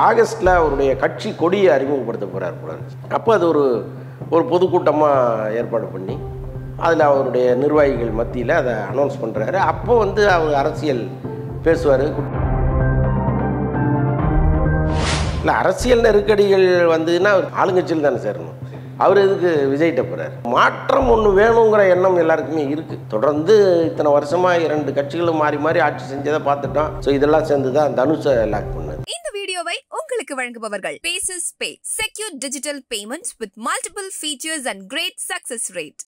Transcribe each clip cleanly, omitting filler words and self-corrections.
ஆகஸ்ட்டில் அவருடைய கட்சி கொடியை அறிமுகப்படுத்த போகிறார் போல. அப்போ அது ஒரு பொதுக்கூட்டமாக ஏற்பாடு பண்ணி அதில் அவருடைய நிர்வாகிகள் மத்தியில் அதை அனௌன்ஸ் பண்ணுறாரு. அப்போ அவர் அரசியல் பேசுவார். இல்லை, அரசியல் நெருக்கடிகள் வந்ததுன்னா ஆளுங்கட்சியில் தானே சேரணும். அவர் எதுக்கு விஜய்கிட்ட போகிறார்? மாற்றம் ஒன்று வேணுங்கிற எண்ணம் எல்லாருக்குமே இருக்குது. தொடர்ந்து இத்தனை வருஷமாக 2 கட்சிகளும் மாறி மாறி ஆட்சி செஞ்சதை பார்த்துட்டோம். ஸோ இதெல்லாம் சேர்ந்து தான் தனுஷை லாக் பண்ணது. இந்த வீடியோவை உங்களுக்கு வழங்குபவர்கள் Paces Pay, secure digital payments with multiple features and great success rate.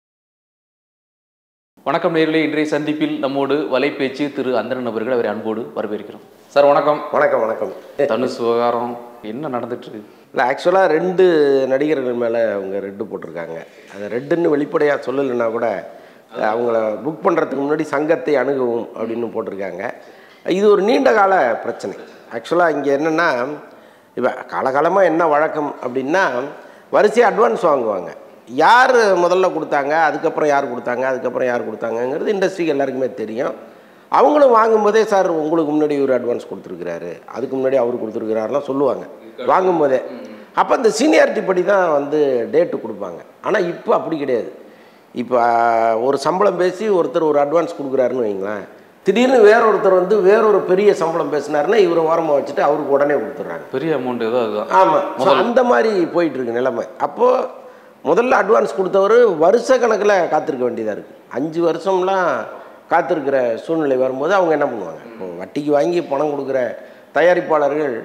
வணக்கம் நேயர்களே, இன்றைய சந்திப்பில் நம்மோடு வலைப்பேச்சு திரு அந்தரன் அவர்கள், அவரை அன்போடு வரவேற்கிறோம். சார் வணக்கம். வணக்கம். வணக்கம். தனுஷ் விவகாரம் என்ன நடந்துட்டு இருக்கு? இல்லை, ஆக்சுவலாக 2 நடிகர்கள் மேலே அவங்க ரெட்டு போட்டிருக்காங்க. அதை ரெட்டுன்னு வெளிப்படையாக சொல்லலைன்னா கூட அவங்கள புக் பண்ணுறதுக்கு முன்னாடி சங்கத்தை அணுகவும் அப்படின்னு போட்டிருக்காங்க. இது ஒரு நீண்ட கால பிரச்சனை. ஆக்சுவலாக இங்கே என்னென்னா, இப்போ காலகாலமாக என்ன வழக்கம் அப்படின்னா, வரிசையாக அட்வான்ஸ் வாங்குவாங்க. யார் முதல்ல கொடுத்தாங்க, அதுக்கப்புறம் யார் கொடுத்தாங்க, அதுக்கப்புறம் யார் கொடுத்தாங்கங்கிறது இண்டஸ்ட்ரிக்கு எல்லாருக்குமே தெரியும். அவங்களும் வாங்கும்போதே, சார் உங்களுக்கு முன்னாடி ஒரு அட்வான்ஸ் கொடுத்துருக்குறாரு, அதுக்கு முன்னாடி அவர் கொடுத்துருக்குறாருலாம் சொல்லுவாங்க வாங்கும்போதே. அப்போ இந்த சீனியாரிட்டி படி தான் டேட்டு கொடுப்பாங்க. ஆனால் இப்போ அப்படி கிடையாது. இப்போ ஒரு சம்பளம் பேசி ஒருத்தர் ஒரு அட்வான்ஸ் கொடுக்குறாருன்னு வைங்களேன், திடீர்னு வேறொருத்தர் வேறொரு பெரிய சம்பளம் பேசினாருன்னா இவரை ஓரமாக வச்சுட்டு அவருக்கு உடனே கொடுத்துட்றாங்க. பெரிய அமௌண்ட் ஏதோ அதுதான். ஆமாம், அந்த மாதிரி போயிட்டுருக்கு நிலைமை. அப்போது முதல்ல அட்வான்ஸ் கொடுத்தவர் வருஷ கணக்கில் காத்திருக்க வேண்டியதாக இருக்குது. 5 வருஷம்லாம் காத்திருக்கிற சூழ்நிலை வரும்போது அவங்க என்ன பண்ணுவாங்க? இப்போ வட்டிக்கு வாங்கி பணம் கொடுக்குற தயாரிப்பாளர்கள்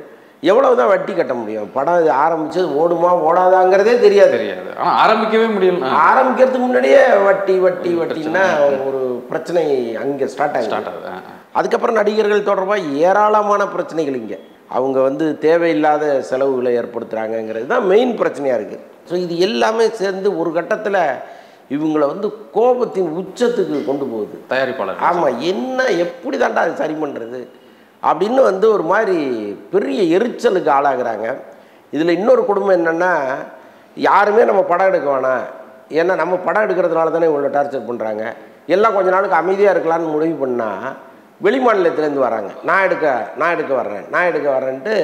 எவ்வளவு தான் வட்டி கட்ட முடியும்? படம் ஆரம்பித்து ஓடுமா ஓடாதாங்கிறதே தெரியாது. ஆனால் ஆரம்பிக்கவே முடியல. ஆரம்பிக்கிறதுக்கு முன்னாடியே வட்டி வட்டி வட்டின்னா ஒரு பிரச்சனை அங்கே ஸ்டார்ட் ஆகுது. அதுக்கப்புறம் நடிகர்கள் தொடர்பாக ஏராளமான பிரச்சனைகள் இங்கே அவங்க தேவையில்லாத செலவுகளை ஏற்படுத்துகிறாங்கங்கிறது தான் மெயின் பிரச்சனையாக இருக்குது. ஸோ இது எல்லாமே சேர்ந்து ஒரு கட்டத்தில் இவங்களை கோபத்தின் உச்சத்துக்கு கொண்டு போகுது தயாரிப்பாளர். ஆமாம், என்ன எப்படி தாண்டா அது சரி பண்ணுறது அப்படின்னு ஒரு மாதிரி பெரிய எரிச்சலுக்கு ஆளாகிறாங்க. இதில் இன்னொரு குடும்பம் என்னென்னா, யாருமே நம்ம படம் எடுக்க வேணாம், ஏன்னா நம்ம படம் எடுக்கிறதுனால தானே இவ்வளோ டார்ச்சர் பண்ணுறாங்க, எல்லாம் கொஞ்ச நாளுக்கு அமைதியாக இருக்கலான்னு முடிவு பண்ணால் வெளி மாநிலத்திலேருந்து வராங்க. நான் எடுக்க வர்றேன்ட்டு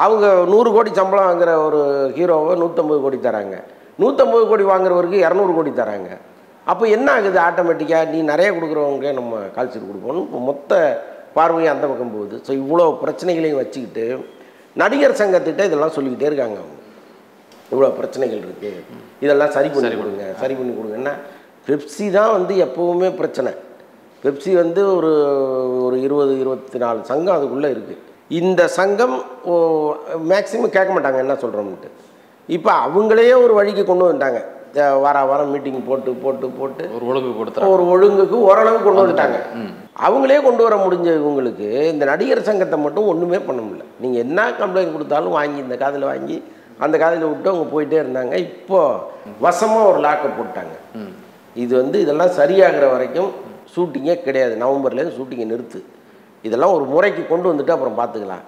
அவங்க 100 கோடி சம்பளம் வாங்குகிற ஒரு ஹீரோவை 150 கோடி தராங்க, 150 கோடி வாங்குறவருக்கு 200 கோடி தராங்க. அப்போ என்ன ஆகுது? ஆட்டோமேட்டிக்காக நீ நிறைய கொடுக்குறவங்க நம்ம கால்ஷீட் கொடுக்கணும், இப்போ மொத்த பார்வையும் அந்த பக்கம் போகுது. ஸோ இவ்வளோ பிரச்சனைகளையும் வச்சுக்கிட்டு நடிகர் சங்கத்திட்ட இதெல்லாம் சொல்லிக்கிட்டே இருக்காங்க. அவங்க இவ்வளோ பிரச்சனைகள் இருக்குது, இதெல்லாம் சரி பண்ணி கொடுங்கன்னா பெப்சி தான் எப்போவுமே பிரச்சனை. பெப்சி ஒரு 20-24 சங்கம் அதுக்குள்ளே இருக்குது. இந்த சங்கம் மேக்ஸிமம் கேட்க மாட்டாங்க என்ன சொல்கிறோம்ட்டு. இப்போ அவங்களே ஒரு வழிக்கு கொண்டு வந்துட்டாங்க. வாரம் மீட்டிங் போட்டு ஒரு ஒழுங்குக்கு ஓரளவு கொண்டு வந்துட்டாங்க. அவங்களே கொண்டு வர முடிஞ்ச இவங்களுக்கு இந்த நடிகர் சங்கத்தை மட்டும் ஒன்றுமே பண்ண முடியல. நீங்கள் என்ன கம்ப்ளைண்ட் கொடுத்தாலும் வாங்கி இந்த காதில் வாங்கி அந்த காதில் விட்டு அவங்க போயிட்டே இருந்தாங்க. இப்போது வசமாக ஒரு லாக்கை போட்டாங்க. இது இதெல்லாம் சரியாகிற வரைக்கும் ஷூட்டிங்கே கிடையாது. நவம்பர்லேருந்து ஷூட்டிங்கை நிறுத்து, இதெல்லாம் ஒரு முறைக்கு கொண்டு வந்துட்டு அப்புறம் பார்த்துக்கலாம்.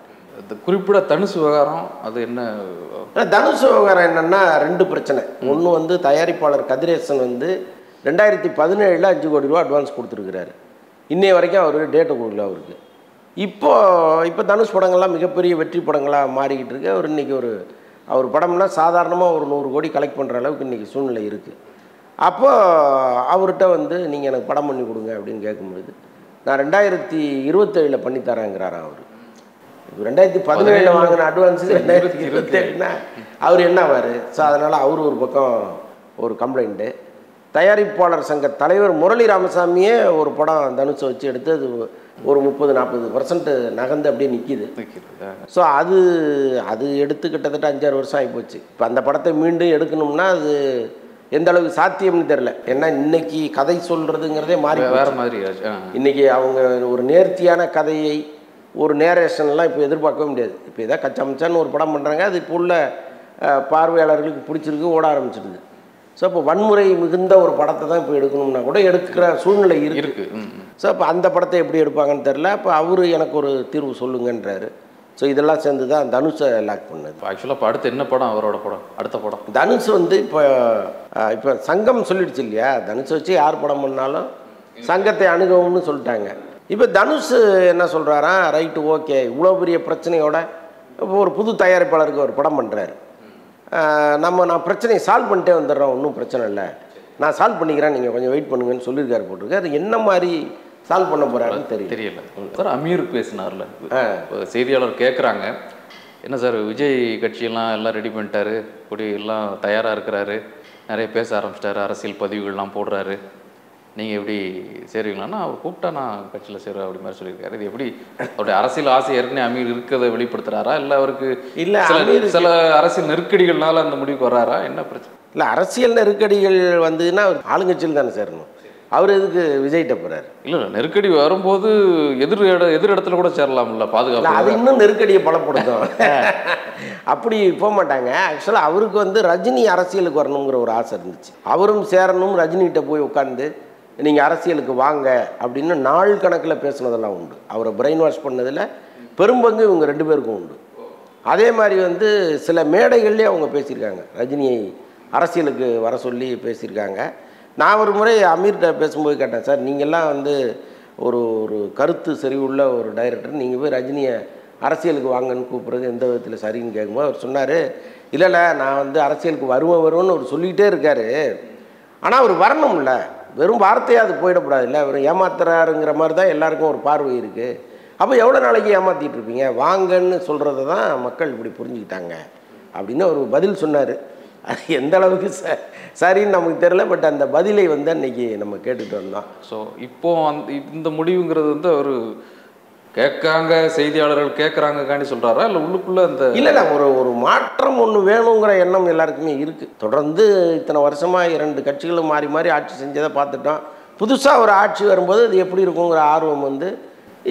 குறிப்பிட தனுஷ் விவகாரம் அது என்ன? தனுஷ் விவகாரம் என்னென்னா 2 பிரச்சனை. ஒன்று தயாரிப்பாளர் கதிரேசன் 2017 5 கோடி ரூபா அட்வான்ஸ் கொடுத்துருக்குறாரு. இன்னைய வரைக்கும் அவர் டேட்டை கொடுக்கல அவருக்கு. இப்போ தனுஷ் படங்கள்லாம் மிகப்பெரிய வெற்றி படங்களாக மாறிக்கிட்டு இருக்கு. அவர் இன்றைக்கி அவர் படம்னா சாதாரணமாக ஒரு 100 கோடி கலெக்ட் பண்ணுற அளவுக்கு இன்றைக்கி சூழ்நிலை இருக்குது. அப்போது அவர்கிட்ட நீங்கள் எனக்கு படம் பண்ணி கொடுங்க அப்படின்னு கேட்கும்பொழுது, நான் 2027 பண்ணித்தரேங்கிறாராம். அவர் 2017 வாங்கின அட்வான்ஸு 2027னா அவர் என்ன ஆவார்? ஸோ அதனால் அவர் ஒரு பக்கம் ஒரு கம்ப்ளைண்ட்டு. தயாரிப்பாளர் சங்க தலைவர் முரளி ராமசாமியே ஒரு படம் தனுஷை வச்சு எடுத்து அது ஒரு 30-40% நகர்ந்து அப்படியே நிற்கிது. ஸோ அது எடுத்து கிட்டத்தட்ட 5-6 வருஷம் ஆகிப்போச்சு. இப்போ அந்த படத்தை மீண்டும் எடுக்கணும்னா அது எந்த அளவுக்கு சாத்தியம்னு தெரில. ஏன்னா இன்னைக்கு கதை சொல்கிறதுங்கிறதே மாறி வேறு மாதிரி. இன்றைக்கி அவங்க ஒரு நேர்த்தியான கதையை ஒரு நேரேஷன்லாம் இப்போ எதிர்பார்க்கவே முடியாது. இப்போ எதாவது கச்சாமச்சான்னு ஒரு படம் பண்ணுறாங்க, அது இப்போ உள்ள பார்வையாளர்களுக்கு பிடிச்சிருக்கு, ஓட ஆரம்பிச்சிடுது. ஸோ இப்போ வன்முறை மிகுந்த ஒரு படத்தை தான் இப்போ எடுக்கணும்னா கூட எடுக்கிற சூழ்நிலை இருக்குது. ஸோ இப்போ அந்த படத்தை எப்படி எடுப்பாங்கன்னு தெரில. இப்போ அவர் எனக்கு ஒரு தீர்வு சொல்லுங்கன்றாரு. ஸோ இதெல்லாம் சேர்ந்து தான் தனுஷை லாக் பண்ணது. ஆக்சுவலாக இப்போ அடுத்து என்ன படம் அவரோட படம்? அடுத்த படம் தனுஷ் இப்போ சங்கம் சொல்லிடுச்சு இல்லையா, தனுஷை வச்சு யார் படம் பண்ணாலும் சங்கத்தை அணுகவும்னு சொல்லிட்டாங்க. இப்போ தனுஷ் என்ன சொல்கிறாரா, ரைட்டு ஓகே, இவ்வளோ பெரிய பிரச்சனையோட இப்போ ஒரு புது தயாரிப்பாளருக்கு ஒரு படம் பண்ணுறாரு, நான் பிரச்சனையை சால்வ் பண்ணிட்டே வந்துடுறேன், ஒன்றும் பிரச்சனை இல்லை, நான் சால்வ் பண்ணிக்கிறேன், நீங்கள் கொஞ்சம் வெயிட் பண்ணுங்கன்னு சொல்லியிருக்காரு போட்டிருக்கு. அது என்ன மாதிரி சால்வ் பண்ண போகிறாருன்னு தெரியல சார். அமீர் பேசினார்ல, செய்தியாளர் கேட்குறாங்க, என்ன சார் விஜய் கட்சியெல்லாம் எல்லாம் ரெடி பண்ணிட்டாரு, கொடி எல்லாம் தயாராக இருக்கிறாரு, நிறைய பேச ஆரம்பிச்சிட்டாரு, அரசியல் பதிவுகள்லாம் போடுறாரு, நீங்கள் எப்படி சேருவீங்களான்னா அவர் கூப்பிட்டா நான் கட்சியில் சேருவேன் அப்படி மாதிரி சொல்லியிருக்காரு. இது எப்படி அவருடைய அரசியல் ஆசை ஏற்கனவே அமீர் இருக்கிறத வெளிப்படுத்துகிறாரா, இல்லை அவருக்கு இல்லை சில அரசியல் நெருக்கடிகள்னால அந்த முடிவுக்கு வர்றாரா, என்ன பிரச்சனை? இல்லை, அரசியல் நெருக்கடிகள் வந்ததுன்னா அவர் ஆளுங்கட்சியில் தானே சேரணும். அவர் எதுக்கு விஜய்கிட்ட போகிறார்? இல்லை நெருக்கடி வரும்போது எதிர் இடத்துல கூட சேரலாம்ல, பாதுகாப்பு. அது இன்னும் நெருக்கடியை பலப்படுத்தும். அப்படி போக மாட்டாங்க. ஆக்சுவலாக அவருக்கு ரஜினி அரசியலுக்கு வரணுங்கிற ஒரு ஆசை இருந்துச்சு. அவரும் சேரணும், ரஜினிகிட்ட போய் உட்காந்து நீங்கள் அரசியலுக்கு வாங்க அப்படின்னு நாள் கணக்கில் பேசுனதெல்லாம் உண்டு. அவரை பிரெயின் வாஷ் பண்ணதில் பெரும்பங்கு இவங்க 2 பேருக்கும் உண்டு. அதே மாதிரி சில மேடைகள்லேயே அவங்க பேசியிருக்காங்க, ரஜினியை அரசியலுக்கு வர சொல்லி பேசியிருக்காங்க. நான் ஒரு முறை அமீர்கிட்ட பேசும்போது கேட்டேன், சார் நீங்கள்லாம் ஒரு ஒரு கருத்து செறிவுள்ள ஒரு டைரக்டர், நீங்கள் போய் ரஜினியை அரசியலுக்கு வாங்கன்னு கூப்பிட்றது எந்த விதத்தில் சரின்னு கேட்கும்போது அவர் சொன்னார், இல்லை நான் அரசியலுக்கு வருவேன்னு அவர் சொல்லிகிட்டே இருக்கார், ஆனால் அவர் வரணும்ல, வெறும் வார்த்தையாக அது போயிடக்கூடாது இல்லை, அவர் ஏமாத்துறாருங்கிற மாதிரி தான் எல்லாருக்கும் ஒரு பார்வை இருக்குது. அப்போ எவ்வளோ நாளைக்கு ஏமாற்றிட்டு இருப்பீங்க, வாங்கன்னு சொல்கிறத தான் மக்கள் இப்படி புரிஞ்சுக்கிட்டாங்க அப்படின்னு ஒரு பதில் சொன்னார். அது எந்த அளவுக்கு சரின்னு நமக்கு தெரியல, பட் அந்த பதிலை அன்னைக்கு நம்ம கேட்டுட்டு வந்தோம். ஸோ இப்போ இந்த முடிவுங்கிறது அவர் கேட்காங்க, செய்தியாளர்கள் கேட்குறாங்கக்காண்டி சொல்கிறாரா, இல்லை உள்ளுக்குள்ளே இல்லை ஒரு மாற்றம் ஒன்று வேணுங்கிற எண்ணம் எல்லாருக்குமே இருக்குது. தொடர்ந்து இத்தனை வருஷமாக 2 கட்சிகளும் மாறி மாறி ஆட்சி செஞ்சதை பார்த்துட்டோம். புதுசாக ஒரு ஆட்சி வரும்போது அது எப்படி இருக்குங்கிற ஆர்வம்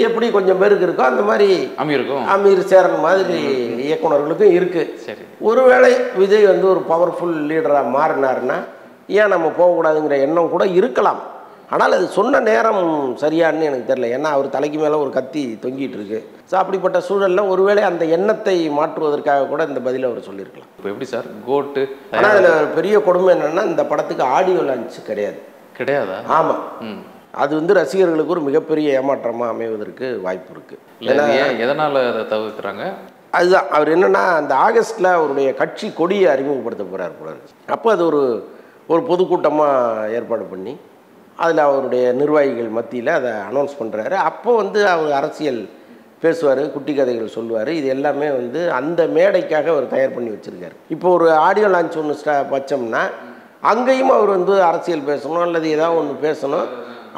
எப்படி கொஞ்சம் பேருக்கு இருக்கோ அந்த மாதிரி அமீர் சேரன் மாதிரி இயக்குனர்களுக்கும் இருக்குது. சரி, ஒருவேளை விஜய் ஒரு பவர்ஃபுல் லீடராக மாறினார்னா ஏன் நம்ம போகக்கூடாதுங்கிற எண்ணம் கூட இருக்கலாம். ஆனால் அது சொன்ன நேரம் சரியான்னு எனக்கு தெரியல. ஏன்னா அவர் தலைக்கு மேலே ஒரு கத்தி தொங்கிட்டு இருக்கு. ஸோ அப்படிப்பட்ட சூழலில் ஒருவேளை அந்த எண்ணத்தை மாற்றுவதற்காக கூட இந்த பதிலை அவர் சொல்லியிருக்கலாம். இப்போ எப்படி சார் கோட்டு? ஆனால் அதில் பெரிய கொடுமை என்னென்னா இந்த படத்துக்கு ஆடியோ லான்ச் கிடையாதா? ஆமாம், அது ரசிகர்களுக்கு ஒரு மிகப்பெரிய ஏமாற்றமாக அமைவதற்கு வாய்ப்பு இருக்குது. எதனால் அதை தவிர்க்கிறாங்க? அதுதான் அவர் என்னென்னா அந்த ஆகஸ்ட்டில் அவருடைய கட்சி கொடியை அறிமுகப்படுத்த போகிறார். அப்போ அது ஒரு பொதுக்கூட்டமாக ஏற்பாடு பண்ணி அதில் அவருடைய நிர்வாகிகள் மத்தியில் அதை அனௌன்ஸ் பண்ணுறாரு. அப்போ அவர் அரசியல் பேசுவார், குட்டி கதைகள் சொல்லுவார். இது எல்லாமே அந்த மேடைக்காக அவர் தயார் பண்ணி வச்சுருக்காரு. இப்போ ஒரு ஆடியோ லான்ச் ஒன்று வச்சோம்னா அங்கேயும் அவர் அரசியல் பேசணும் அல்லது ஏதாவது ஒன்று பேசணும்.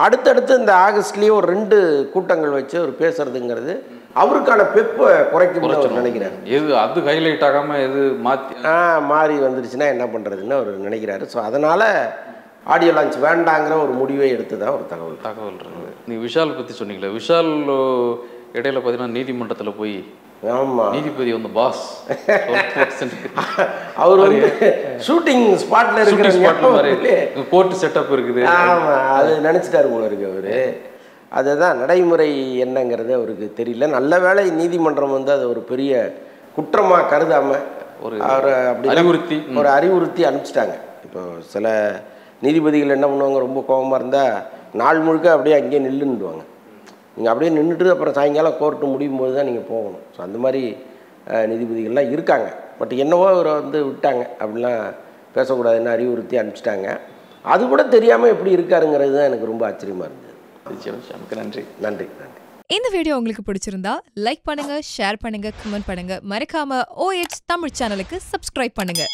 அடுத்தடுத்து இந்த ஆகஸ்ட்லேயே ஒரு 2 கூட்டங்கள் வச்சு அவர் பேசுறதுங்கிறது அவருக்கான பெப்பை குறைக்கும்னு அவர் நினைக்கிறார். எது அது ஹைலைட் ஆகாமல் எது மாறி வந்துருச்சுன்னா என்ன பண்ணுறதுன்னு அவர் நினைக்கிறாரு. ஸோ அதனால் ஆடியோ லான்ச் வேண்டாங்கிற ஒரு முடிவை எடுத்து தான் ஒரு தகவல் இருக்குது. நீங்கள் விஷால் பற்றி சொன்னீங்களே, விஷால் இடையில பார்த்தீங்கன்னா நீதிமன்றத்தில் போய் ஆமாம் நீதிபதி பாஸ் அவர் ஷூட்டிங் ஸ்பாட்டில் இருக்கிற கோர்ட் செட்டப் இருக்குது. ஆமாம், அது நினச்சிட்டாரு போல இருக்கு அவர். அதுதான் நடைமுறை என்னங்கிறது அவருக்கு தெரியல. நல்ல வேளை நீதிமன்றம் அது ஒரு பெரிய குற்றமாக கருதாமல் அவரை அப்படி அறிவுறுத்தி அனுப்பிச்சிட்டாங்க. இப்போ சில நீதிபதிகள் என்ன பண்ணுவாங்க, ரொம்ப கோபமாக இருந்தால் நாள் முழுக்க அப்படியே அங்கேயே நில்லுன்னுடுவாங்க. நீங்கள் அப்படியே நின்றுட்டு அப்புறம் சாயங்காலம் கோர்ட்டு முடியும் போது தான் நீங்கள் போகணும். ஸோ அந்த மாதிரி நீதிபதிகள்லாம் இருக்காங்க. பட் என்னவோ அவரை விட்டாங்க, அப்படிலாம் பேசக்கூடாதுன்னு அறிவுறுத்தி அனுப்பிச்சிட்டாங்க. அது கூட தெரியாமல் எப்படி இருக்காருங்கிறது தான் எனக்கு ரொம்ப ஆச்சரியமாக இருந்தது. நன்றி நன்றி. இந்த வீடியோ உங்களுக்கு பிடிச்சிருந்தா லைக் பண்ணுங்க, ஷேர் பண்ணுங்க, கமெண்ட் பண்ணுங்க. மறக்காம OH தமிழ் சேனலுக்கு சப்ஸ்கிரைப் பண்ணுங்க.